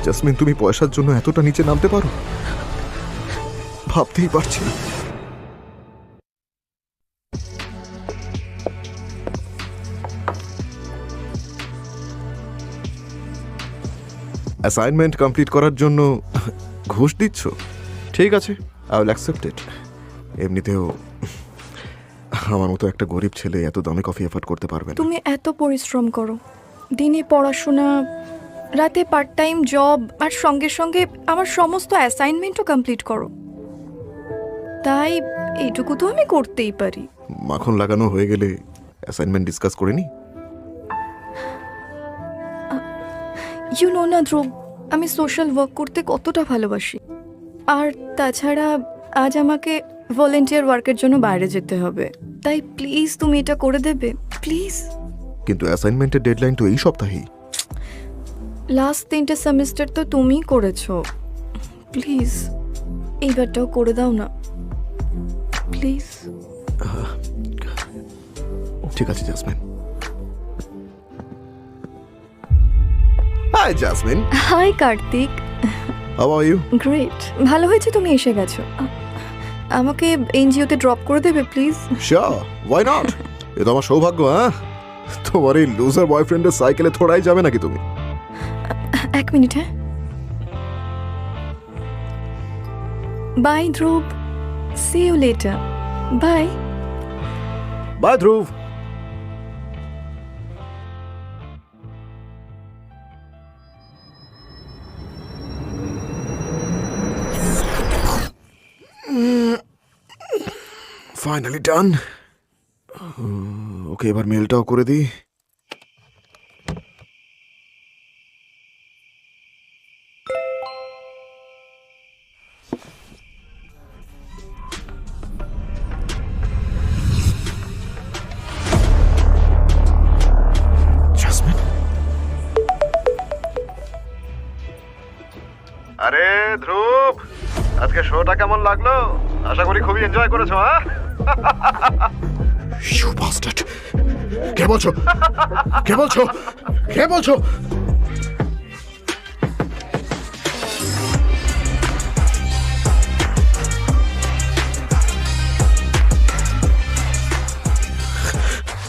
Jasmine, তুমি পয়সার জন্য এতটা নিচে নামতে পারো? ভাবতেই পারছি না। অ্যাসাইনমেন্ট কমপ্লিট করার জন্য ঘুষ দিচ্ছ? ঠিক আছে, আই উইল অ্যাকসেপ্ট ইট। এমনিতেও আমার মতো একটা গরিব ছেলে এত দামি কফি এফোর্ড করতে পারবে না। তুমি এত পরিশ্রম করো, দিনে পড়াশোনা, রাতে পার্ট টাইম জব, আর সঙ্গে সঙ্গে আমার সমস্ত অ্যাসাইনমেন্টও কমপ্লিট করো, তাই এইটুকু তো আমি করতেই পারি। মাখন লাগানো হয়ে গেলে অ্যাসাইনমেন্ট ডিসকাস করে নি? ইউ নো না ধ্রুব, আমি সোশ্যাল ওয়ার্ক করতে কতটা ভালোবাসি। আর তাছাড়া আজ আমাকে ভলেন্টিয়ার ওয়ার্কের জন্য বাইরে যেতে হবে, তাই প্লিজ তুমি এটা করে দেবে প্লিজ। কিন্তু অ্যাসাইনমেন্টের ডেডলাইন তো এই সপ্তাহেই। লাস্ট 3টে সেমিস্টার তো তুমিই করেছো, প্লিজ এইবারটাও করে দাও না প্লিজ। ঠিক আছে Jasmine. Hi Jasmine. Hi Kartik. How are you? Great, ভালো হয়েছে তুমি এসে গেছো। আমাকে এনজিওতে ড্রপ করে দেবে প্লিজ? Sure, why not. এ তো আমার সৌভাগ্য। হ্যাঁ, তোমার এই লুজার বয়ফ্রেন্ডের সাইকেলে থোড়াই যাবে নাকি তুমি? 1 মিনিট। হ্যাঁ, bye Dhruv, see you later. Bye bye Dhruv. Finally done. Okay, এবার মেলটাও করে দিই। জাসমিন। আরে ধ্রুব, আজকে শোটা কেমন লাগলো? আশা করি খুবই এনজয় করেছো। হ্যাঁ, ইউ বাস্টার্ড। কে বলছো? কে বলছো? কে বলছো?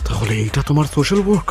তাহলে এইটা তোমার সোশ্যাল ওয়ার্ক?